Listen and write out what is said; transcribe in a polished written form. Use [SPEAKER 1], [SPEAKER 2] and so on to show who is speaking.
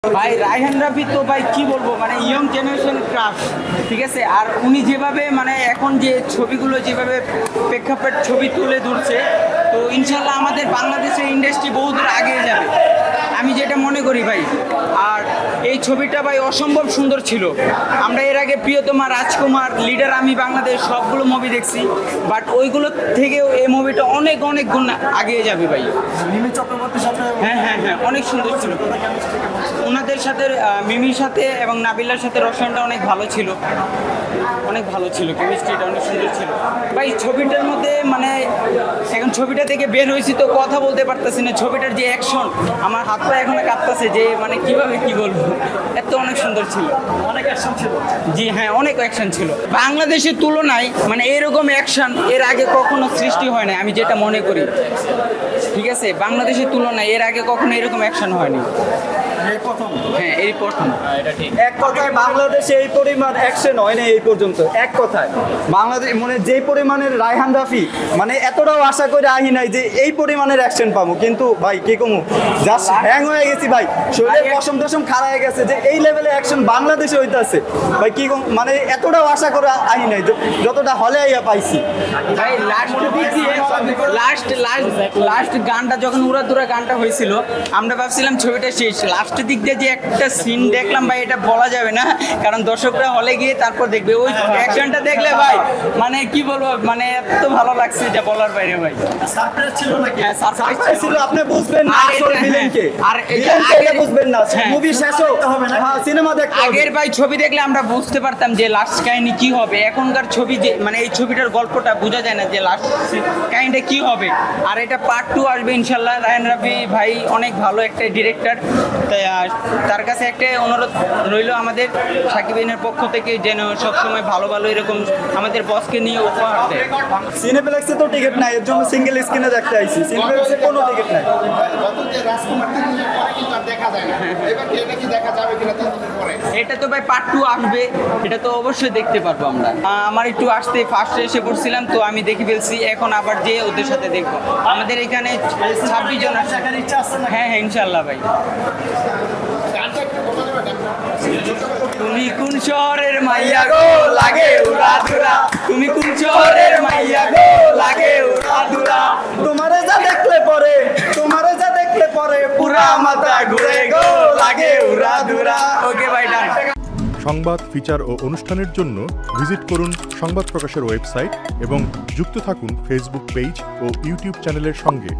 [SPEAKER 1] ভাই রায়হান রাফি তো ভাই কি বলবো মানে ইয়ং জেনারেশন ক্রাশ, ঠিক আছে। আর উনি যেভাবে মানে এখন যে ছবিগুলো যেভাবে প্রেক্ষাপট ছবি তুলে ধরছে, তো ইনশাল্লাহ আমাদের বাংলাদেশের ইন্ডাস্ট্রি বহুদূর এগিয়ে যাবে, আমি যেটা মনে করি ভাই। আর এই ছবিটা ভাই অসম্ভব সুন্দর ছিল। আমরা এর আগে প্রিয়তমা, রাজকুমার, লিডার, আমি বাংলাদেশ সবগুলো মুভি দেখছি, বাট ওইগুলো থেকেও এই মুভিটা অনেক অনেক গুণ এগিয়ে যাবে ভাই।
[SPEAKER 2] মিমি চক্রবর্তীর সাথে
[SPEAKER 1] হ্যাঁ, অনেক সুন্দর ছিল। ওনাদের সাথে মিমির সাথে এবং নাবিলার সাথে রসায়নটা অনেক ভালো ছিল, অনেক ভালো ছিল, কেমিস্ট্রিটা অনেক সুন্দর ছিল ভাই। ছবিটার মধ্যে মানে এখন ছবিটা থেকে বের হয়েছি তো কথা বলতে পারতেছি না। ছবিটার যে অ্যাকশন, আমার হাত পা এখনো কাঁপতেছে যে মানে কিভাবে কি বলবো, এত অনেক সুন্দর ছিল,
[SPEAKER 2] অনেক অ্যাকশন ছিল।
[SPEAKER 1] জি হ্যাঁ, অনেক অ্যাকশন ছিল। বাংলাদেশের তুলনায় মানে এরকম অ্যাকশন এর আগে কখনো সৃষ্টি হয় না, আমি যেটা মনে করি, ঠিক আছে। বাংলাদেশের তুলনায় এর আগে কখনো এরকম অ্যাকশন হয়নি। হ্যাঁ, এই প্রথম। এটা ঠিক।
[SPEAKER 2] এক কথায় বাংলাদেশে এই পরিমাণ অ্যাকশন হয় না এই পর্যন্ত। এক কথায় বাংলাদেশ মানে যেই পরিমাণের রায়হান রাফি মানে এতটাও আশা করে আহি নাই যে এই পরিমাণের অ্যাকশন পাবো, কিন্তু ভাই কি কমু জাস্ট হ্যাং হয়ে গেছি ভাই, শরীরের পশম টসম খাড়া হয়ে গেছে যে এই লেভেলে অ্যাকশন বাংলাদেশে হইতাছে ভাই। কি কম মানে এতটাও আশা করে আহি নাই যতটা হলে আইয়া পাইছি
[SPEAKER 1] ভাই। লাস্ট গানটা যখন উড়াদুরা গানটা হয়েছিল, আমরা ভাবছিলাম ছবিটা শেষ। লাস্টের দিক দিয়ে যে একটা সিন দেখলাম ভাই, এটা বলা যাবে না, কারণ দর্শকরা হলে গিয়ে তারপর দেখবে। ওই অ্যাকশনটা দেখলে ভাই মানে কি বলবো, মানে এত ভালো লাগছে যা বলার বাইরে ভাই।
[SPEAKER 2] সারপ্রাইজ ছিল নাকি?
[SPEAKER 1] হ্যাঁ, সারপ্রাইজ
[SPEAKER 2] ছিল, আপনি বুঝবেন না আসল ভিলেনকে,
[SPEAKER 1] আর
[SPEAKER 2] এটা আগে বুঝবেন না, মুভি শেষ হবে না, হ্যাঁ সিনেমা দেখতে হবে।
[SPEAKER 1] আগের ভাই ছবি দেখলে আমরা বুঝতে পারতাম যে লাস্ট কাহিনী কি হবে। এখনকার ছবি যে মানে এই ছবিটার গল্পটা বোঝা যায় না যে লাস্ট কাহিনীটা কি হবে। আর এটা পার্ট 2 আসবে ইনশাল্লাহ। রায়হান রাফি ভাই অনেক ভালো একটা ডিরেক্টর, তার কাছে একটা অনুরোধ রইল আমাদের সাকিবিনের পক্ষ থেকে যেন সবসময় ভালো ভালো এরকম আমাদের বসকে নিয়ে উপহার দেয়।
[SPEAKER 2] সিনেপ্লেক্সে তো টিকিট নাই, এর জন্য সিঙ্গেল স্ক্রিনে দেখতে আইছি। সিনেপ্লেক্সে কোনো টিকিট নাই।
[SPEAKER 1] এটা তো ভাই পার্ট 2 আসবে, এটা তো অবশ্যই দেখতে পারবো আমরা। আমার একটু আসতে ফার্স্টে এসে পড়ছিলাম তো আমি দেখে ফেলছি, এখন আবার যে ওদের সাথে দেখবো। আমাদের এখানে 26 জন আসছে। হ্যাঁ, ইনশাল্লাহ ভাই। তুমি কোন শহরের মাইয়া গো লাগে উড়াধুরা, তুমি কোন শহরের মাইয়া গো লাগে উড়াধুরা,
[SPEAKER 2] তোমারে যা দেখলে পরে
[SPEAKER 1] পুরা মাথা ঘুরে গো লাগে উড়াধুরা। ওকে ভাই, ডান।
[SPEAKER 3] সংবাদ, ফিচার ও অনুষ্ঠানের জন্য ভিজিট করুন সংবাদ প্রকাশের ওয়েবসাইট এবং যুক্ত থাকুন ফেসবুক পেজ ও ইউটিউব চ্যানেলের সঙ্গে।